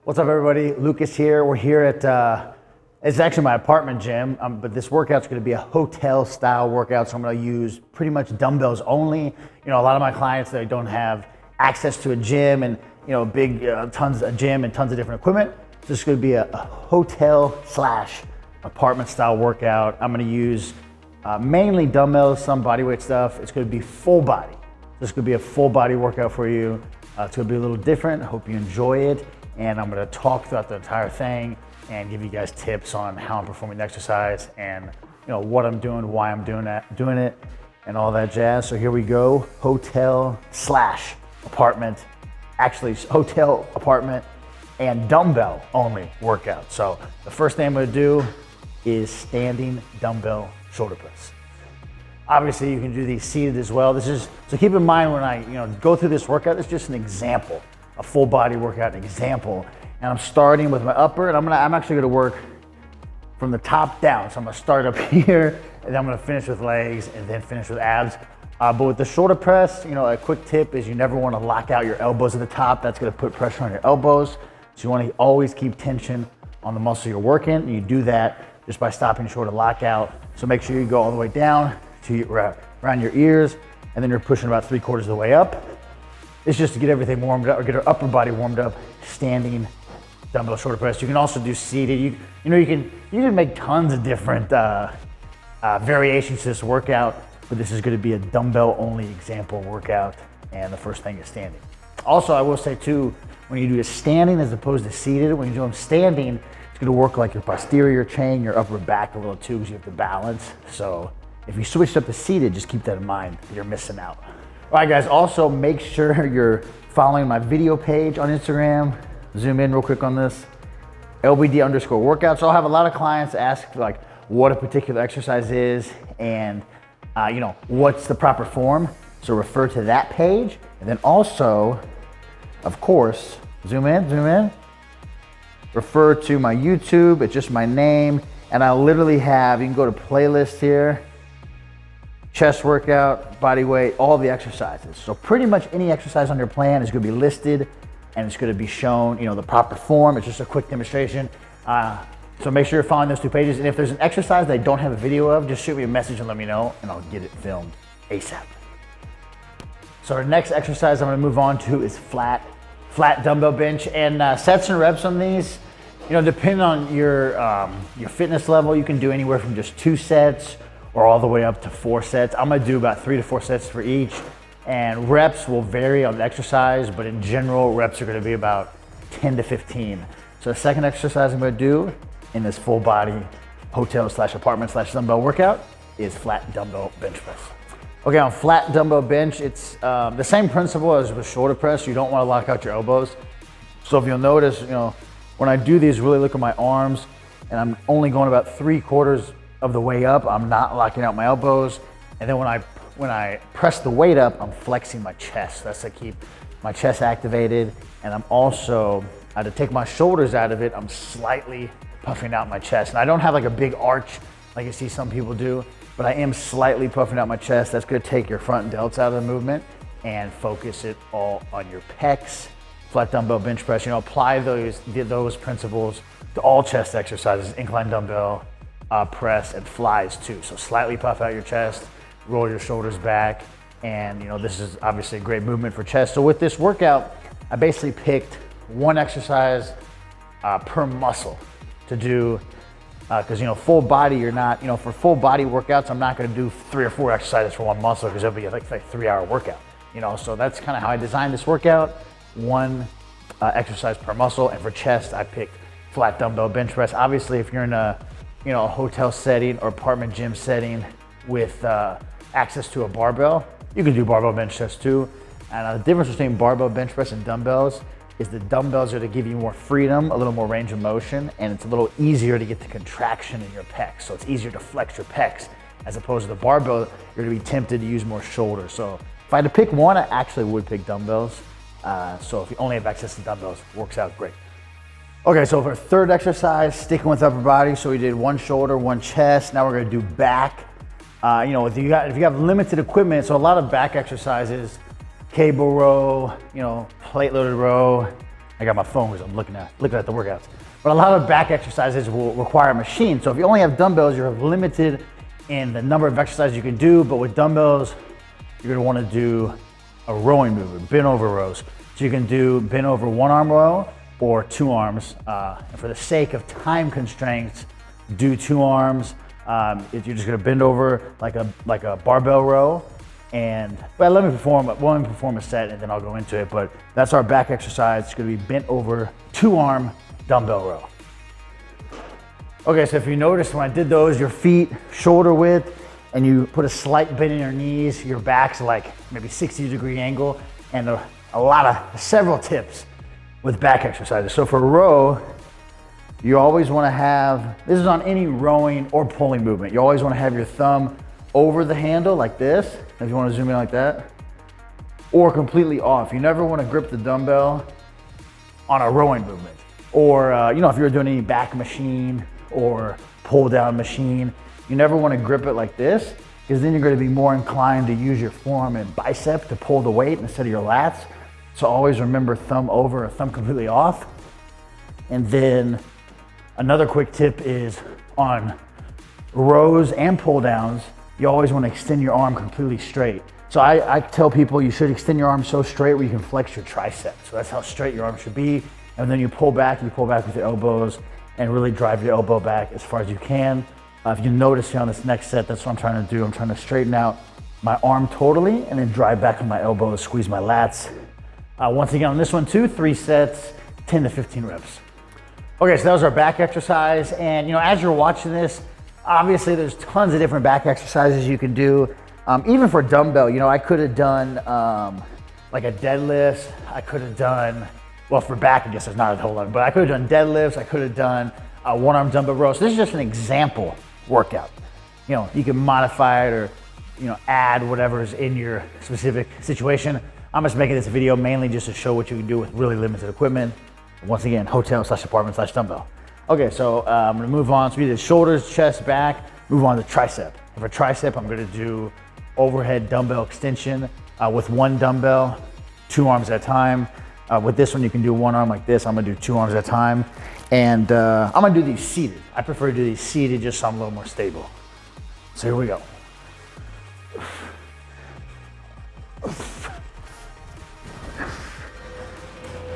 What's up, everybody? Lucas here. We're here at, it's actually my apartment gym, but this workout's gonna be a hotel style workout, so I'm gonna use pretty much dumbbells only. You know, a lot of my clients, they don't have access to a gym and, you know, tons of gym and tons of different equipment. So this is gonna be a hotel slash apartment style workout. I'm gonna use mainly dumbbells, some bodyweight stuff. It's gonna be full body. This could be a full body workout for you. It's gonna be a little different. Hope you enjoy it. And I'm gonna talk throughout the entire thing and give you guys tips on how I'm performing the exercise and what I'm doing, why I'm doing it, and all that jazz. So here we go, hotel slash apartment, actually hotel, apartment, and dumbbell only workout. So the first thing I'm gonna do is standing dumbbell shoulder press. Obviously you can do these seated as well. So keep in mind when I go through this workout, it's just an example. A full body workout, an example. And I'm starting with my upper, and I'm actually gonna work from the top down. So I'm gonna start up here, and then I'm gonna finish with legs, and then finish with abs. But with the shoulder press, a quick tip is you never wanna lock out your elbows at the top. That's gonna put pressure on your elbows. So you wanna always keep tension on the muscle you're working. And you do that just by stopping short of lockout. So make sure you go all the way down to around your ears, and then you're pushing about 3/4 of the way up. It's just to get everything warmed up, or get our upper body warmed up, standing dumbbell shoulder press. You can also do seated. You can make tons of different variations to this workout, but this is gonna be a dumbbell only example workout, and the first thing is standing. Also, I will say too, when you do a standing as opposed to seated, when you do them standing, it's gonna work like your posterior chain, your upper back a little too, because you have to balance. So if you switch up to seated, just keep that in mind, you're missing out. All right, guys, also make sure you're following my video page on Instagram. Zoom in real quick on this, LBD_workout. So I'll have a lot of clients ask like what a particular exercise is and what's the proper form. So refer to that page. And then also, of course, zoom in, refer to my YouTube. It's just my name. And I literally have, you can go to playlist here, chest workout, body weight, all the exercises. So pretty much any exercise on your plan is gonna be listed and it's gonna be shown, the proper form. It's just a quick demonstration. So make sure you're following those two pages. And if there's an exercise that I don't have a video of, just shoot me a message and let me know and I'll get it filmed ASAP. So our next exercise I'm gonna move on to is flat dumbbell bench. And sets and reps on these, depending on your fitness level, you can do anywhere from just 2 sets or all the way up to 4 sets. I'm gonna do about 3 to 4 sets for each. And reps will vary on the exercise, but in general, reps are gonna be about 10 to 15. So the second exercise I'm gonna do in this full body hotel/apartment/dumbbell workout is flat dumbbell bench press. Okay, on flat dumbbell bench, it's the same principle as with shoulder press. You don't wanna lock out your elbows. So if you'll notice, when I do these, really look at my arms, and I'm only going about 3/4 of the way up. I'm not locking out my elbows. And then when I press the weight up, I'm flexing my chest. That's to keep my chest activated. And I'm also, to take my shoulders out of it, I'm slightly puffing out my chest. And I don't have like a big arch like you see some people do, but I am slightly puffing out my chest. That's gonna take your front delts out of the movement and focus it all on your pecs. Flat dumbbell bench press, apply those principles to all chest exercises, incline dumbbell, press, and flies too. So slightly puff out your chest, roll your shoulders back, and this is obviously a great movement for chest. So with this workout, I basically picked one exercise per muscle to do, because full body, you're not, for full body workouts, I'm not gonna do 3 or 4 exercises for one muscle because it'll be like a 3-hour workout. So that's kind of how I designed this workout, one exercise per muscle. And for chest, I picked flat dumbbell bench press. Obviously, if you're in a hotel setting or apartment gym setting with access to a barbell, you can do barbell bench press too. And the difference between barbell bench press and dumbbells is the dumbbells are to give you more freedom, a little more range of motion, and it's a little easier to get the contraction in your pecs. So it's easier to flex your pecs, as opposed to the barbell, you're gonna be tempted to use more shoulder. So if I had to pick one, I actually would pick dumbbells. So if you only have access to dumbbells, it works out great. Okay, so for our third exercise, sticking with upper body. So we did one shoulder, one chest. Now we're gonna do back. If you have limited equipment, so a lot of back exercises, cable row, plate loaded row, I got my phone because I'm looking at the workouts. But a lot of back exercises will require a machine. So if you only have dumbbells, you're limited in the number of exercises you can do. But with dumbbells, you're gonna wanna do a rowing movement, bent over rows. So you can do bent over one arm row or two arms. And for the sake of time constraints, do two arms. If you're just gonna bend over like a barbell row. But let me perform a set and then I'll go into it. But that's our back exercise. It's gonna be bent over two arm dumbbell row. Okay, so if you notice when I did those, your feet shoulder width, and you put a slight bend in your knees, your back's like maybe 60-degree angle, and several tips with back exercises. So for row, you always wanna have, this is on any rowing or pulling movement, you always wanna have your thumb over the handle like this, if you wanna zoom in like that, or completely off. You never wanna grip the dumbbell on a rowing movement. Or if you're doing any back machine or pull down machine, you never wanna grip it like this, because then you're gonna be more inclined to use your forearm and bicep to pull the weight instead of your lats. So always remember thumb over or thumb completely off. And then another quick tip is on rows and pull downs, you always wanna extend your arm completely straight. So I tell people you should extend your arm so straight where you can flex your triceps. So that's how straight your arm should be. And then you pull back with your elbows and really drive your elbow back as far as you can. If you notice here on this next set, that's what I'm trying to do. I'm trying to straighten out my arm totally and then drive back on my elbows, squeeze my lats. Once again on this one too, 3 sets, 10 to 15 reps. Okay, so that was our back exercise. And as you're watching this, obviously there's tons of different back exercises you can do. Even for dumbbell, I could have done like a deadlift. I could have done, well, for back, I guess there's not a whole lot, but I could have done deadlifts. I could have done one arm dumbbell row. So this is just an example workout. You can modify it or, add whatever's in your specific situation. I'm just making this video mainly just to show what you can do with really limited equipment. Once again, hotel/apartment/dumbbell. Okay, so I'm gonna move on. So we did shoulders, chest, back, move on to tricep. For tricep, I'm gonna do overhead dumbbell extension with one dumbbell, 2 arms at a time. With this one, you can do one arm like this. I'm gonna do 2 arms at a time. And I'm gonna do these seated. I prefer to do these seated just so I'm a little more stable. So here we go.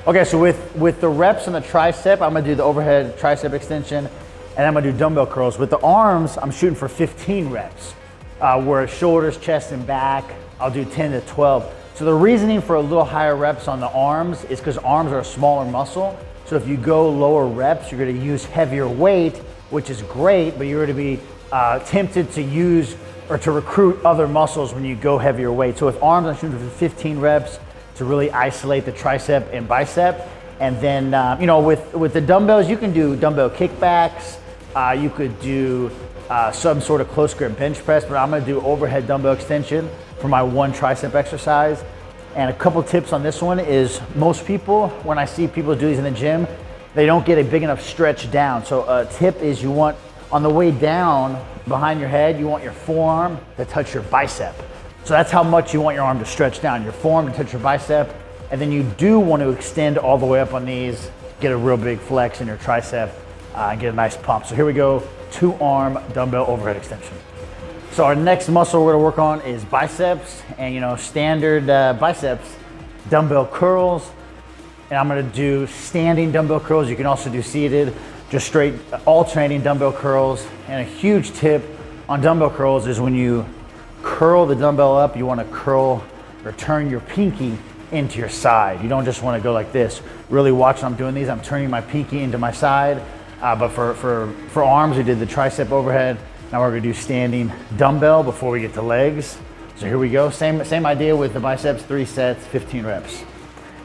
Okay, so with the reps on the tricep, I'm gonna do the overhead tricep extension, and I'm gonna do dumbbell curls. With the arms, I'm shooting for 15 reps. Where shoulders, chest, and back, I'll do 10 to 12. So the reasoning for a little higher reps on the arms is because arms are a smaller muscle. So if you go lower reps, you're gonna use heavier weight, which is great, but you're gonna be tempted to use or to recruit other muscles when you go heavier weight. So with arms, I'm shooting for 15 reps to really isolate the tricep and bicep. And then, with the dumbbells, you can do dumbbell kickbacks. You could do some sort of close grip bench press, but I'm gonna do overhead dumbbell extension for my one tricep exercise. And a couple tips on this one is most people, when I see people do these in the gym, they don't get a big enough stretch down. So a tip is you want, on the way down behind your head, you want your forearm to touch your bicep. So that's how much you want your arm to stretch down, your forearm to touch your bicep. And then you do want to extend all the way up on these, get a real big flex in your tricep, and get a nice pump. So here we go, 2 arm dumbbell overhead extension. So our next muscle we're gonna work on is biceps, and standard biceps, dumbbell curls. And I'm gonna do standing dumbbell curls. You can also do seated, just straight alternating dumbbell curls. And a huge tip on dumbbell curls is when you curl the dumbbell up, you wanna curl or turn your pinky into your side. You don't just wanna go like this. Really watch when I'm doing these. I'm turning my pinky into my side. But for arms, we did the tricep overhead. Now we're gonna do standing dumbbell before we get to legs. So here we go, same idea with the biceps, 3 sets, 15 reps.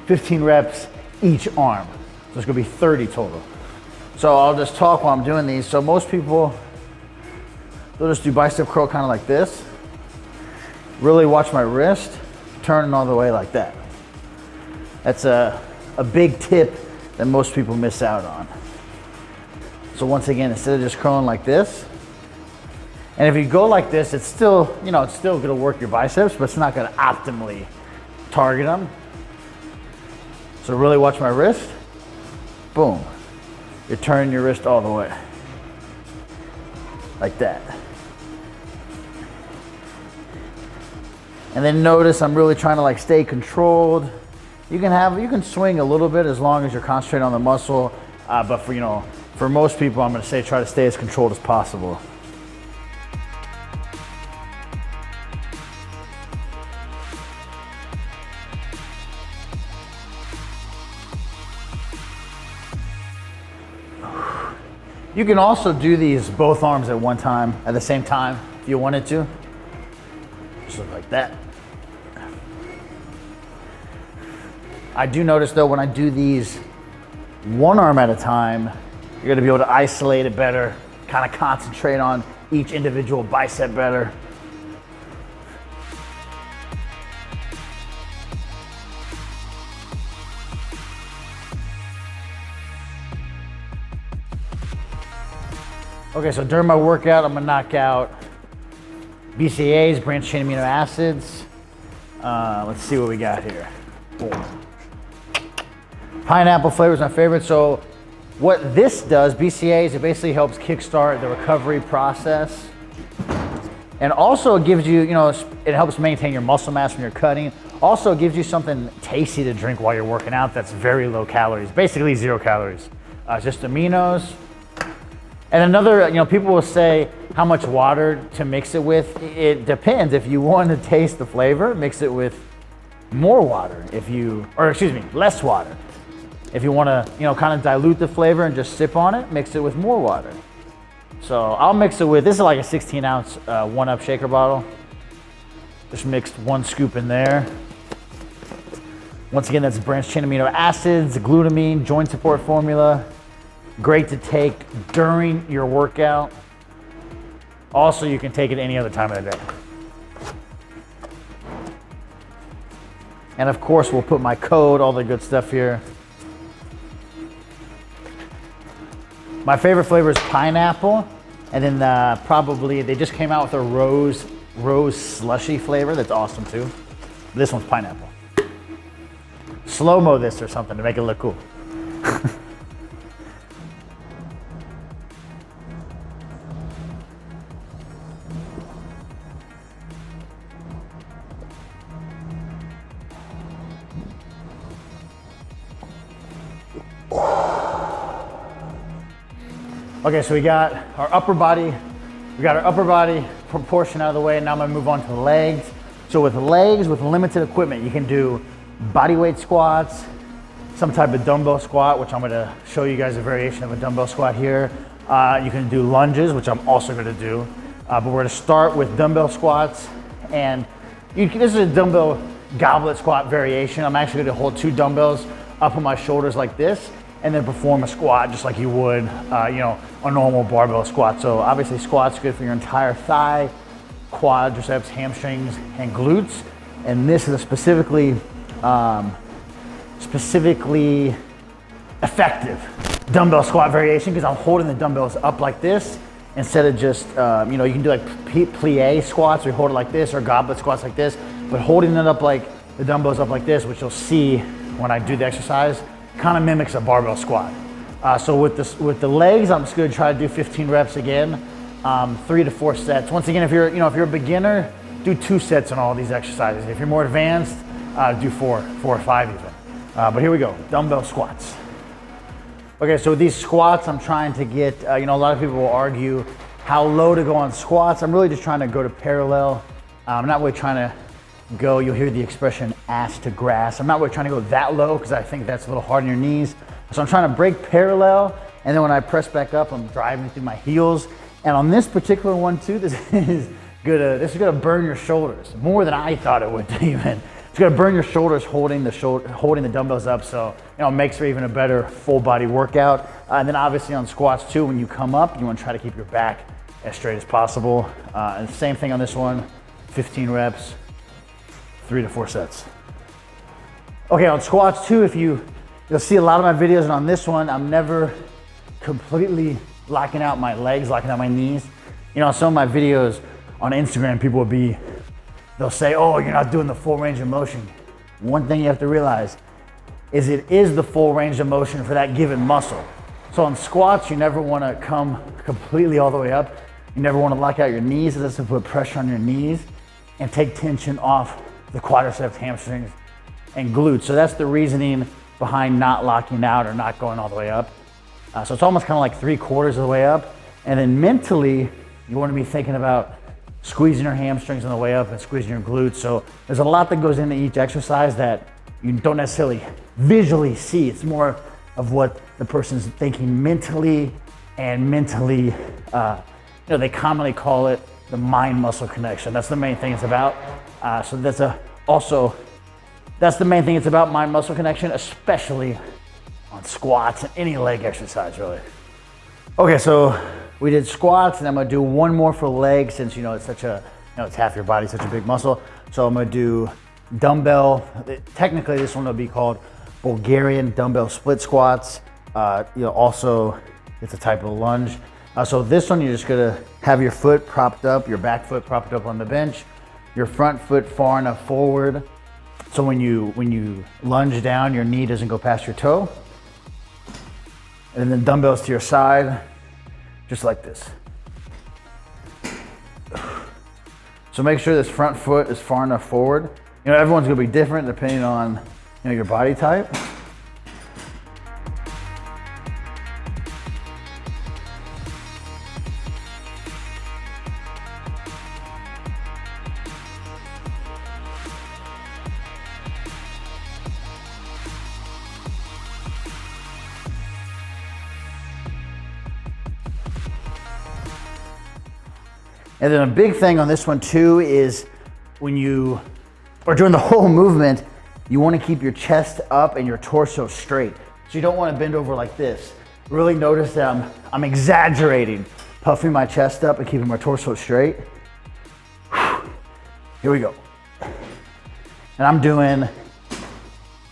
15 reps each arm. So it's gonna be 30 total. So I'll just talk while I'm doing these. So most people, they'll just do bicep curl kind of like this. Really watch my wrist, turning all the way like that. That's a big tip that most people miss out on. So once again, instead of just curling like this, and if you go like this, it's still, it's still gonna work your biceps, but it's not gonna optimally target them. So really watch my wrist, boom. You're turning your wrist all the way. Like that. And then notice I'm really trying to like stay controlled. You can swing a little bit as long as you're concentrating on the muscle, but for most people, I'm gonna say try to stay as controlled as possible. You can also do these both arms at one time, at the same time, if you wanted to. Just look like that. I do notice though, when I do these one arm at a time, you're gonna be able to isolate it better, kind of concentrate on each individual bicep better. Okay, so during my workout, I'm gonna knock out BCAAs, branched chain amino acids. Let's see what we got here. Boom. Pineapple flavor is my favorite. So what this does, BCAAs, it basically helps kickstart the recovery process. And also it gives you, it helps maintain your muscle mass when you're cutting. Also it gives you something tasty to drink while you're working out that's very low calories, basically 0 calories. Just aminos. And another, people will say how much water to mix it with. It depends. If you want to taste the flavor, mix it with more water. Less water. If you want to, kind of dilute the flavor and just sip on it, mix it with more water. So I'll mix it with, this is like a 16-ounce 1-Up shaker bottle. Just mixed 1 scoop in there. Once again, that's branched chain amino acids, glutamine, joint support formula. Great to take during your workout. Also, you can take it any other time of the day. And of course, we'll put my code, all the good stuff here. My favorite flavor is pineapple. And then probably, they just came out with a rose slushy flavor. That's awesome too. This one's pineapple. Slow-mo this or something to make it look cool. Okay, so we got our upper body proportion out of the way. Now I'm gonna move on to the legs. So with legs, with limited equipment, you can do bodyweight squats, some type of dumbbell squat, which I'm gonna show you guys a variation of a dumbbell squat here. You can do lunges, which I'm also gonna do. But we're gonna start with dumbbell squats. And this is a dumbbell goblet squat variation. I'm actually gonna hold 2 dumbbells up on my shoulders like this, and then perform a squat just like you would, a normal barbell squat. So obviously squat's good for your entire thigh, quadriceps, hamstrings, and glutes. And this is a specifically effective dumbbell squat variation because I'm holding the dumbbells up like this instead of just, you can do like plie squats where you hold it like this, or goblet squats like this, but holding it up like the dumbbells up like this, which you'll see when I do the exercise, kind of mimics a barbell squat. So with the legs, I'm just gonna try to do 15 reps again, 3 to 4 sets. Once again, if you're a beginner, do 2 sets on all these exercises. If you're more advanced, do 4 or 5 even. But here we go, dumbbell squats. Okay, so with these squats, I'm trying to get, a lot of people will argue how low to go on squats. I'm really just trying to go to parallel. I'm not really trying to go, you'll hear the expression ass to grass. I'm not really trying to go that low because I think that's a little hard on your knees. So I'm trying to break parallel, and then when I press back up, I'm driving through my heels. And on this particular one too, this is gonna burn your shoulders more than I thought it would even. It's gonna burn your shoulders holding the dumbbells up, so it makes for even a better full body workout. And then obviously on squats too, when you come up, you wanna try to keep your back as straight as possible. And same thing on this one, 15 reps, 3 to 4 sets. Okay, on squats too, you'll see a lot of my videos, and on this one, I'm never completely locking out my legs, locking out my knees. Some of my videos on Instagram, they'll say, oh, you're not doing the full range of motion. One thing you have to realize, is it is the full range of motion for that given muscle. So on squats, you never want to come completely all the way up. You never want to lock out your knees. It doesn't put pressure on your knees and take tension off the quadriceps, hamstrings, and glutes. So that's the reasoning behind not locking out or not going all the way up. So it's almost kind of like 3/4 of the way up. And then mentally, you want to be thinking about squeezing your hamstrings on the way up and squeezing your glutes. So there's a lot that goes into each exercise that you don't necessarily visually see. It's more of what the person's thinking mentally, and mentally, they commonly call it the mind-muscle connection. That's the main thing it's about. So that's the main thing it's about, mind-muscle connection, especially on squats and any leg exercise, really. Okay, so we did squats, and I'm gonna do one more for legs since it's such a, it's half your body, such a big muscle. So I'm gonna do dumbbell. Technically, this one will be called Bulgarian dumbbell split squats. Also, it's a type of lunge. So this one, you're just gonna have your foot propped up, your back foot propped up on the bench, your front foot far enough forward so when you lunge down, your knee doesn't go past your toe. And then dumbbells to your side, just like this. So make sure this front foot is far enough forward. Everyone's gonna be different depending on your body type. And then a big thing on this one too is when you are doing the whole movement, you want to keep your chest up and your torso straight. So you don't want to bend over like this. Really notice that I'm exaggerating, puffing my chest up and keeping my torso straight. Here we go. And I'm doing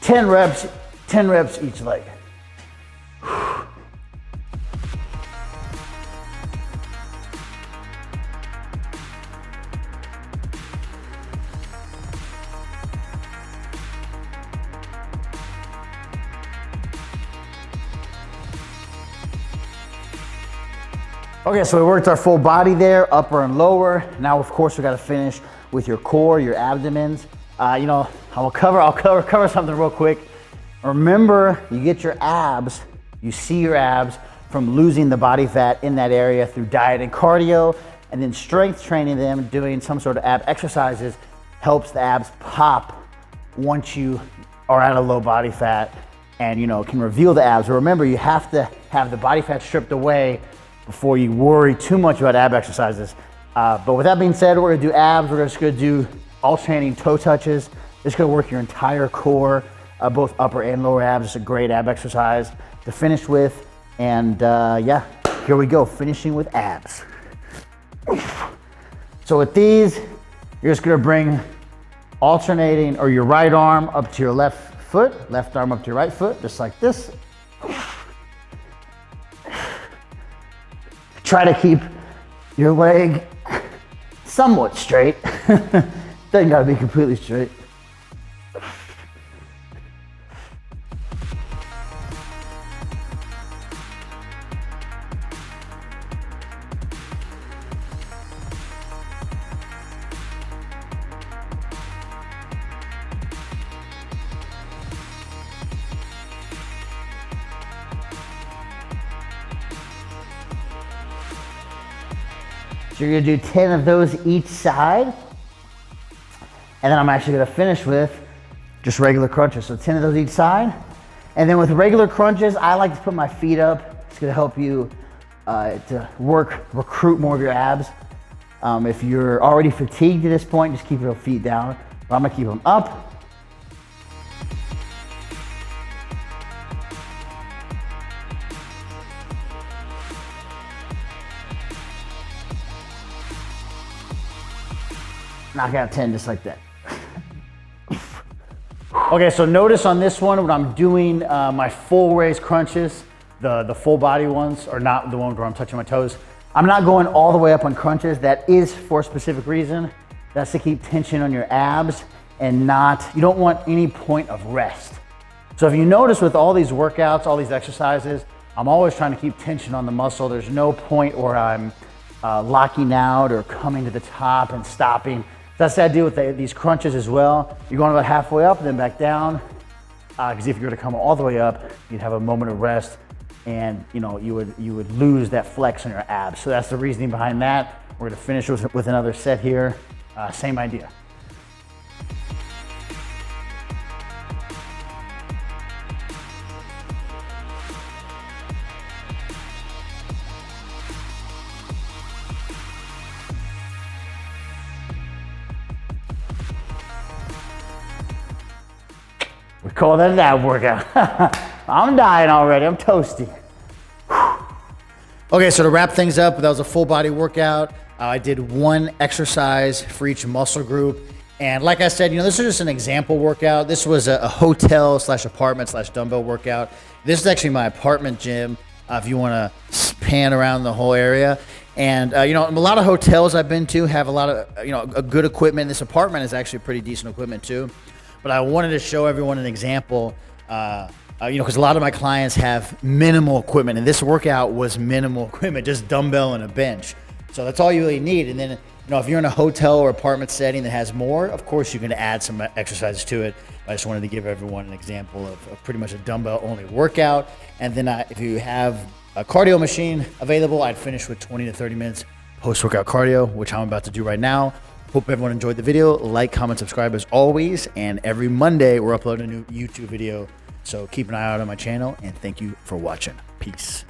10 reps each leg. Okay, so we worked our full body there, upper and lower. Now, of course, we got to finish with your core, your abdomens. I'll cover something real quick. Remember, you get your abs, you see your abs from losing the body fat in that area through diet and cardio, and then strength training them, doing some sort of ab exercises helps the abs pop once you are at a low body fat and can reveal the abs. But remember, you have to have the body fat stripped away before you worry too much about ab exercises. But with that being said, we're gonna do abs. We're just gonna do alternating toe touches. It's gonna work your entire core, both upper and lower abs. It's a great ab exercise to finish with. And here we go, finishing with abs. So with these, you're just gonna bring alternating, or your right arm up to your left foot, left arm up to your right foot, just like this. Try to keep your leg somewhat straight. Doesn't gotta be completely straight. So you're gonna do 10 of those each side. And then I'm actually gonna finish with just regular crunches. So 10 of those each side. And then with regular crunches, I like to put my feet up. It's gonna help you to recruit more of your abs. If you're already fatigued at this point, just keep your feet down. But I'm gonna keep them up. Knock out 10 just like that. Okay, so notice on this one when I'm doing my full raise crunches, the full body ones, or not the ones where I'm touching my toes, I'm not going all the way up on crunches. That is for a specific reason. That's to keep tension on your abs and you don't want any point of rest. So if you notice with all these workouts, all these exercises, I'm always trying to keep tension on the muscle. There's no point where I'm locking out or coming to the top and stopping. That's the idea with these crunches as well. You're going about halfway up and then back down. Because if you were to come all the way up, you'd have a moment of rest, and you would lose that flex on your abs. So that's the reasoning behind that. We're gonna finish with another set here. Same idea. We call that an ab workout. I'm dying already, I'm toasty. Okay, so to wrap things up, that was a full body workout. I did one exercise for each muscle group. And like I said, this is just an example workout. This was a hotel / apartment / dumbbell workout. This is actually my apartment gym, if you wanna pan around the whole area. And a lot of hotels I've been to have a lot of, a good equipment. This apartment is actually pretty decent equipment too. But I wanted to show everyone an example, because a lot of my clients have minimal equipment, and this workout was minimal equipment, just dumbbell and a bench. So that's all you really need. And then, if you're in a hotel or apartment setting that has more, of course you can add some exercises to it. I just wanted to give everyone an example of pretty much a dumbbell-only workout. And then if you have a cardio machine available, I'd finish with 20 to 30 minutes post-workout cardio, which I'm about to do right now. Hope everyone enjoyed the video. Like, comment, subscribe as always. And every Monday, we're uploading a new YouTube video. So keep an eye out on my channel, and thank you for watching. Peace.